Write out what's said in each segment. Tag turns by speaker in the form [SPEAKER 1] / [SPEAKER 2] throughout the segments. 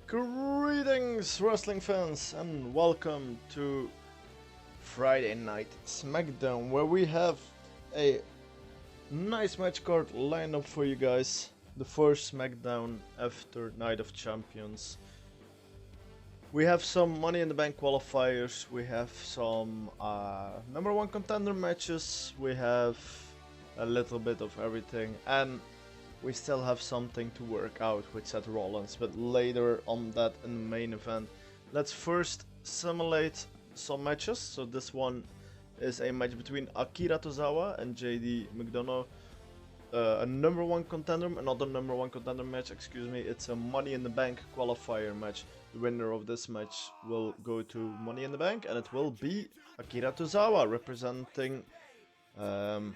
[SPEAKER 1] Greetings, wrestling fans, and welcome to Friday Night SmackDown, where we have a nice match card lined up for you guys. The first SmackDown after Night of Champions. We have some Money in the Bank qualifiers, we have some number one contender matches, we have a little bit of everything, and we still have something to work out with Seth Rollins, but later on that in the main event. Let's first simulate some matches. So this one is a match between Akira Tozawa and JD McDonough. Another number one contender match, excuse me. It's a Money in the Bank qualifier match. The winner of this match will go to Money in the Bank, and it will be Akira Tozawa representing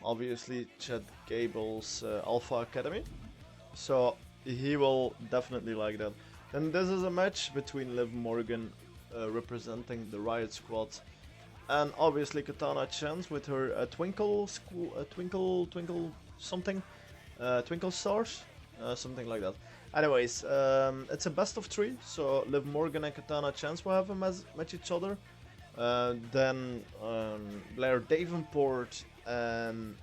[SPEAKER 1] obviously Chad Gable's Alpha Academy, so he will definitely like that. And this is a match between Liv Morgan representing the Riot Squad, and obviously Katana Chance with her Twinkle Stars, something like that. Anyways, it's a best of 3, so Liv Morgan and Katana Chance will have a match each other. Then Blair Davenport and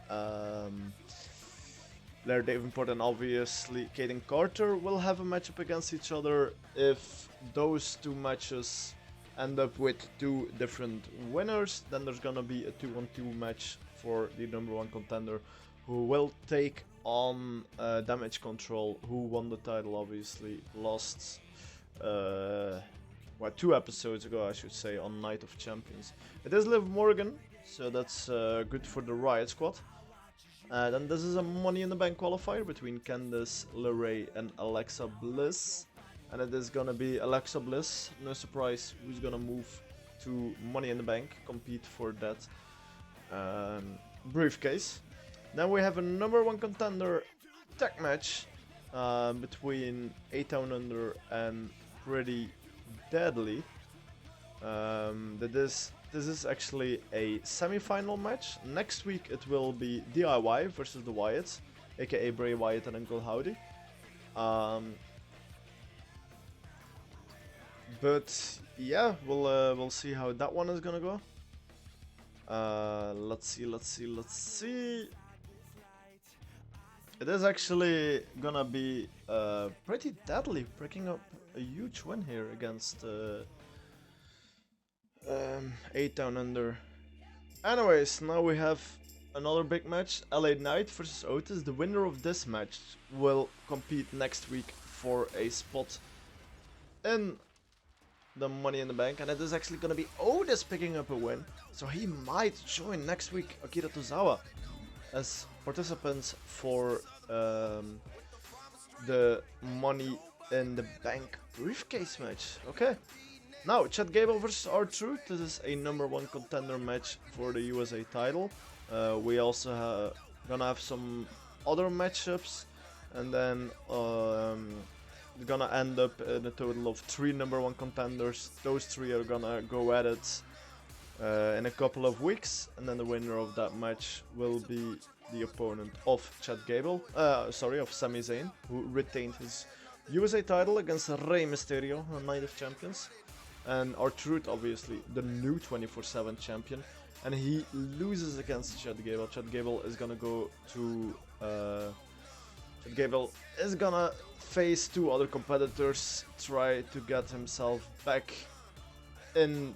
[SPEAKER 1] obviously Kaden Carter will have a matchup against each other. If those two matches end up with two different winners, then there's gonna be a 2-on-2 match for the number one contender, who will take on Damage Control, who won the title, obviously lost 2 episodes ago, I should say, on Night of Champions. It is Liv Morgan, so that's good for the Riot Squad. Then this is a Money in the Bank qualifier between Candice LeRae and Alexa Bliss. And it is gonna be Alexa Bliss, no surprise, who's gonna move to Money in the Bank, compete for that briefcase. Then we have a number one contender tag match between A-Town Under and Pretty Deadly. This is actually a semi-final match. Next week it will be DIY versus the Wyatts, aka Bray Wyatt and Uncle Howdy. But yeah, we'll see how that one is gonna go. Let's see. It is actually gonna be Pretty Deadly picking up a huge win here against A-Town Under. Anyways, now we have another big match, LA Knight versus Otis. The winner of this match will compete next week for a spot in the Money in the Bank, and it is actually gonna be Otis picking up a win, so he might join next week Akira Tozawa as participants for the Money in the Bank briefcase match. Okay, now Chad Gable versus R-Truth. This is a number one contender match for the USA title. We also gonna have some other matchups, and then we're gonna end up in a total of 3 number one contenders. Those 3 are gonna go at it in a couple of weeks, and then the winner of that match will be the opponent of Chad Gable, of Sami Zayn, who retained his USA title against Rey Mysterio on Night of Champions. And R-Truth, obviously, the new 24/7 champion, and he loses against Chad Gable. Chad Gable is gonna go to Chad Gable is gonna face 2 other competitors, try to get himself back in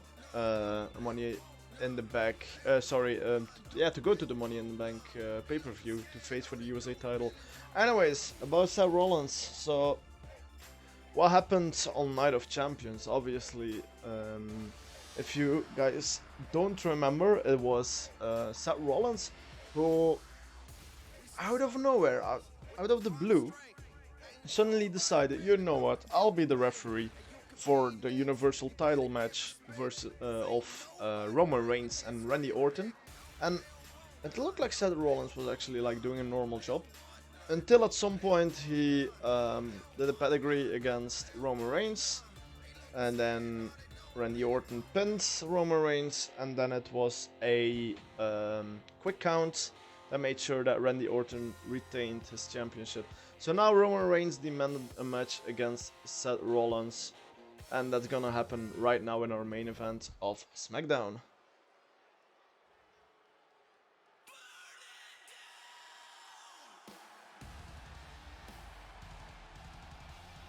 [SPEAKER 1] Money in the Bank. To go to the Money in the Bank pay-per-view to face for the USA title. Anyways, about Seth Rollins. So, what happened on Night of Champions? Obviously, if you guys don't remember, it was Seth Rollins who, out of nowhere, out of the blue, suddenly decided, you know what, I'll be the referee for the Universal title match versus of Roman Reigns and Randy Orton. And it looked like Seth Rollins was actually like doing a normal job, until at some point he did a pedigree against Roman Reigns, and then Randy Orton pinned Roman Reigns, and then it was a quick count that made sure that Randy Orton retained his championship. So now Roman Reigns demanded a match against Seth Rollins, and that's gonna happen right now in our main event of SmackDown.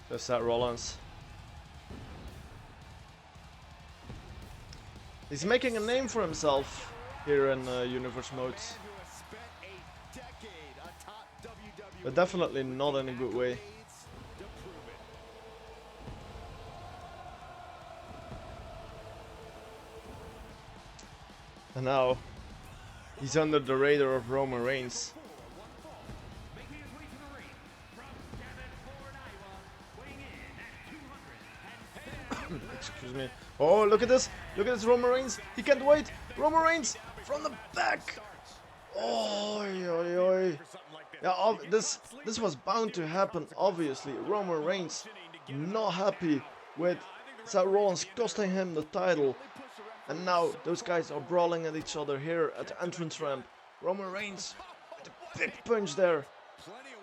[SPEAKER 1] So Seth Rollins. He's making a name for himself here in Universe Mode. But definitely not in a good way. And now he's under the radar of Roman Reigns. Excuse me. Oh, look at this! Look at this, Roman Reigns! He can't wait! Roman Reigns from the back! Oh, oi, oi. Yeah, this was bound to happen. Obviously, Roman Reigns not happy with Seth Rollins costing him the title, and now those guys are brawling at each other here at the entrance ramp. Roman Reigns with a big punch there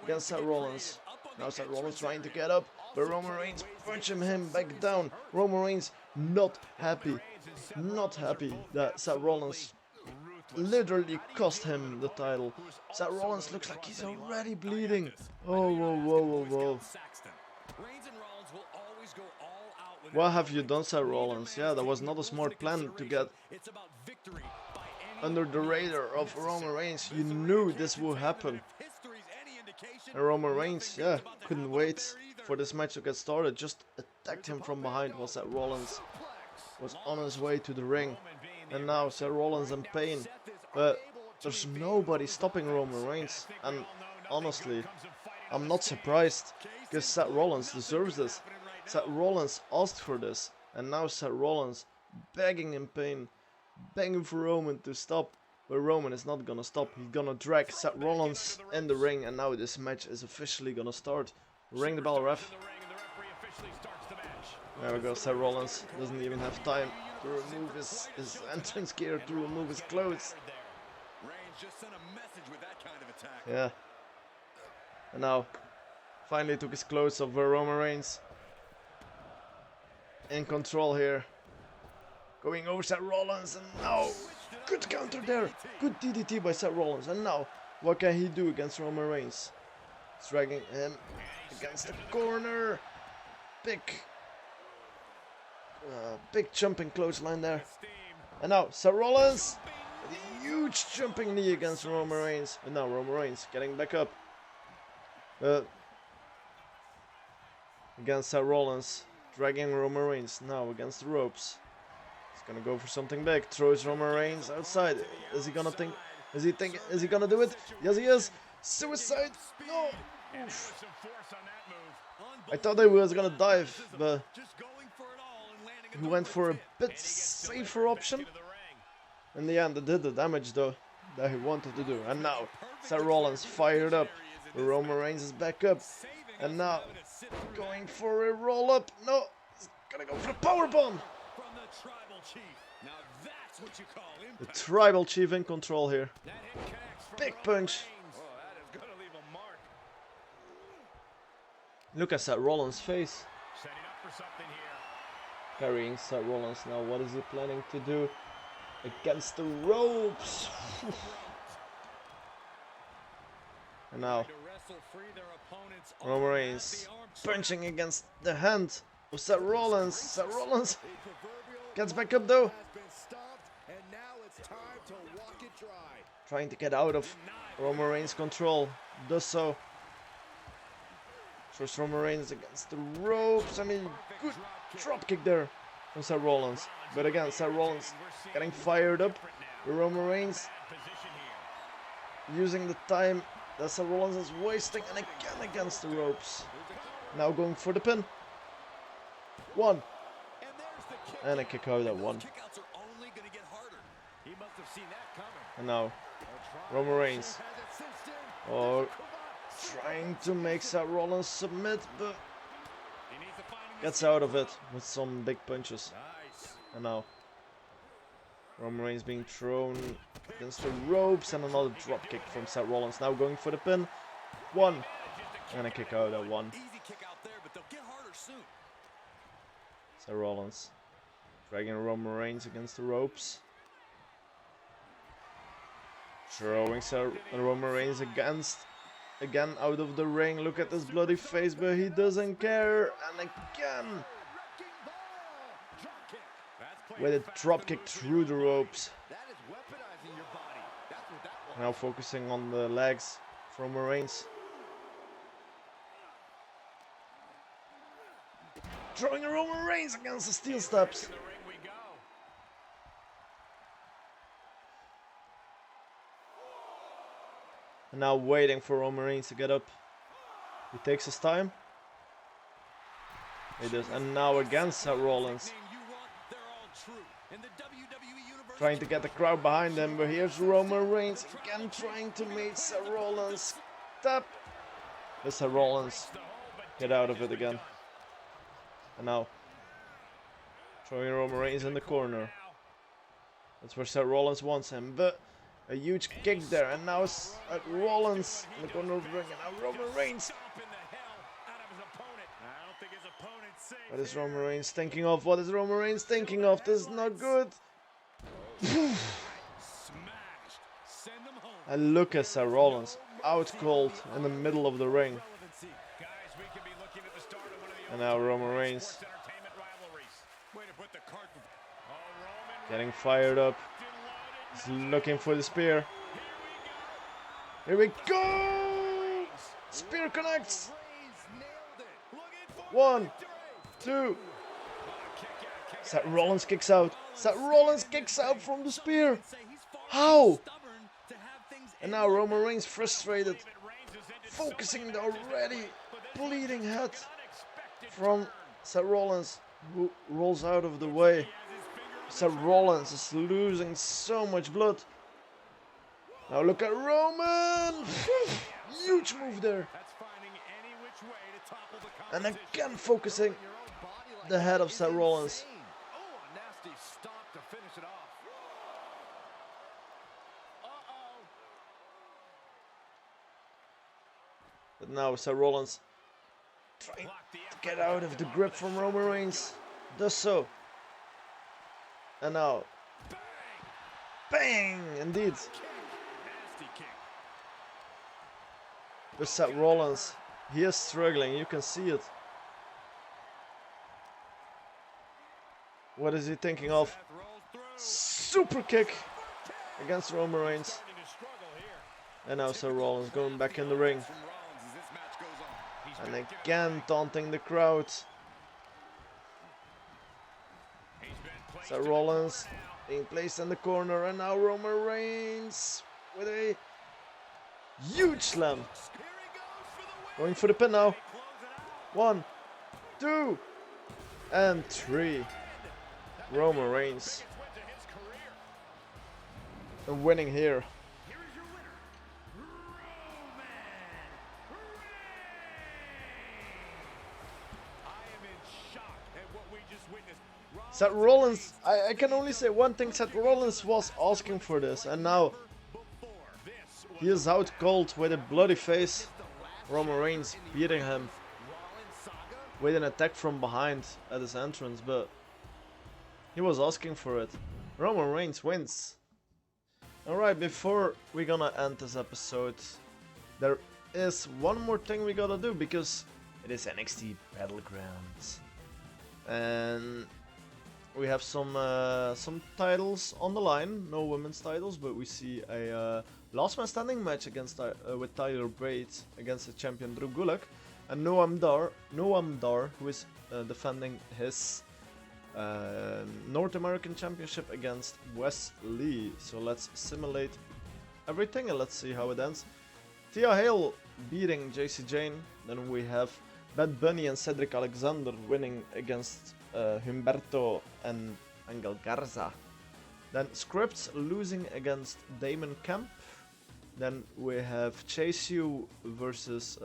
[SPEAKER 1] against Seth Rollins. Now Seth Rollins trying to get up, but Roman Reigns punching him back down. Roman Reigns not happy that Seth Rollins literally cost him the title. Seth Rollins looks like he's already bleeding. Oh, whoa, whoa, whoa, whoa. What have you done, Seth Rollins? Yeah, that was not a smart plan to get under the radar of Roman Reigns. You knew this would happen. And Roman Reigns, yeah, couldn't wait for this match to get started. Just attacked him from behind while Seth Rollins was on his way to the ring. And now Seth Rollins in pain. But there's nobody stopping Roman Reigns. And honestly, I'm not surprised, because Seth Rollins deserves this. Seth Rollins asked for this. And now Seth Rollins begging in pain, begging for Roman to stop. But Roman is not gonna stop. He's gonna drag Seth Rollins in the ring, and now this match is officially gonna start. Ring the bell, ref. There we go. Seth Rollins doesn't even have time to remove his entrance gear, to remove his clothes. Yeah. And now, finally took his clothes off. Roman Reigns in control here. Going over Seth Rollins, and now good counter there. Good DDT by Seth Rollins. And now, what can he do against Roman Reigns? He's dragging him against the corner. Big jumping clothesline there. And now Seth Rollins with a huge jumping knee against Roman Reigns. And now Roman Reigns getting back up against Seth Rollins, dragging Roman Reigns now against the ropes. He's gonna go for something big. Throws Roman Reigns outside. Is he gonna think? Is he gonna do it? Yes, he is. Suicide. No. Oof. I thought he was gonna dive, but he went for a bit safer option. In the end, it did the damage though that he wanted to do. And now Seth Rollins fired up. Roman Reigns is back up, and now going for a roll up. No, he's gonna go for the powerbomb. The Tribal Chief in control here. Big punch. Look at Seth Rollins' face. Carrying Seth Rollins now. What is he planning to do against the ropes? And now Roman Reigns punching against the hand of Seth Rollins. Seth Rollins gets back up though. Trying to get out of Roman Reigns' control. Does so. Throws Roman Reigns against the ropes. I mean, good drop kick there from Seth Rollins. But again, Seth Rollins getting fired up. Roman Reigns using the time that Seth Rollins is wasting, and again against the ropes. Now going for the pin. One. And a kick out at one. And now Roman Reigns. Oh, trying to make Seth Rollins submit, but gets out of it with some big punches. And now Roman Reigns being thrown against the ropes, and another drop kick from Seth Rollins. Now going for the pin. One, And a kick out at 1. Seth Rollins dragging Roman Reigns against the ropes. Throwing Roman Reigns again out of the ring. Look at this bloody face, but he doesn't care. And again with a dropkick through the ropes. Now focusing on the legs from Roman Reigns. Throwing Roman Reigns against the steel steps. And now waiting for Roman Reigns to get up. He takes his time. He does. And now again Seth Rollins. Trying to get the crowd behind him, but here's Roman Reigns again trying to meet Seth Rollins. Step. But Seth Rollins get out of it again. And now throwing Roman Reigns in the corner. That's where Seth Rollins wants him, but a huge kick there, and now Rollins in the corner of the ring, and now Roman Reigns. What is Roman Reigns thinking of? What is Roman Reigns thinking of? This is not good. And look at Seth Rollins out cold in the middle of the ring. And now Roman Reigns getting fired up. He's looking for the spear. Here we go! Spear connects. 1, 2. Seth Rollins kicks out. Seth Rollins kicks out from the spear. How? And now Roman Reigns frustrated, focusing the already bleeding head from Seth Rollins, who rolls out of the way. Seth Rollins is losing so much blood. Now look at Roman! Huge move there. And again focusing the head of Seth Rollins. But now Seth Rollins trying to get out of the grip from Roman Reigns. Does so. And now, bang! Indeed. With Seth Rollins, he is struggling. You can see it. What is he thinking of? Super kick against Roman Reigns. And now Seth Rollins going back in the ring. And again taunting the crowd. Seth Rollins being placed in the corner, and now Roman Reigns with a huge slam. Going for the pin now. 1, 2, and 3. Roman Reigns. And winning here. Seth Rollins, I can only say one thing, Seth Rollins was asking for this, and now he is out cold with a bloody face. Roman Reigns beating him with an attack from behind at his entrance, but he was asking for it. Roman Reigns wins. Alright, before we're gonna end this episode, there is one more thing we gotta do, because it is NXT Battlegrounds. And we have some titles on the line, no women's titles, but we see a last man standing match against with Tyler Bate against the champion Drew Gulak, and Noam Dar, who is defending his North American Championship against Wes Lee. So let's simulate everything and let's see how it ends. Tia Hale beating JC Jane. Then we have Bad Bunny and Cedric Alexander winning against Humberto and Angel Garza. Then Scripps losing against Damon Kemp. Then we have Chase U versus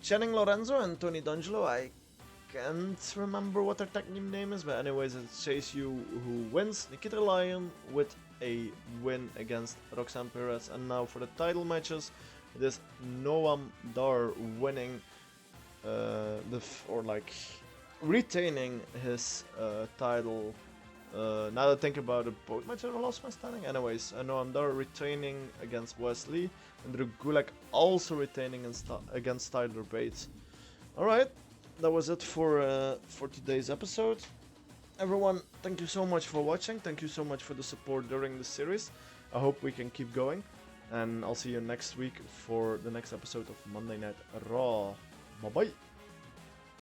[SPEAKER 1] Channing Lorenzo and Tony D'Angelo. I can't remember what their tag team name is, but anyways, it's Chase U who wins. Nikita Lyon with a win against Roxanne Perez. And now for the title matches, It is Noam Dar winning retaining his title. Now that I think about it, both matches are last man standing. Anyways, Noam Dar retaining against Wesley, and Drew Gulak also retaining against Tyler Bates. Alright, that was it for today's episode. Everyone, thank you so much for watching. Thank you so much for the support during the series. I hope we can keep going. And I'll see you next week for the next episode of Monday Night Raw. Bye bye.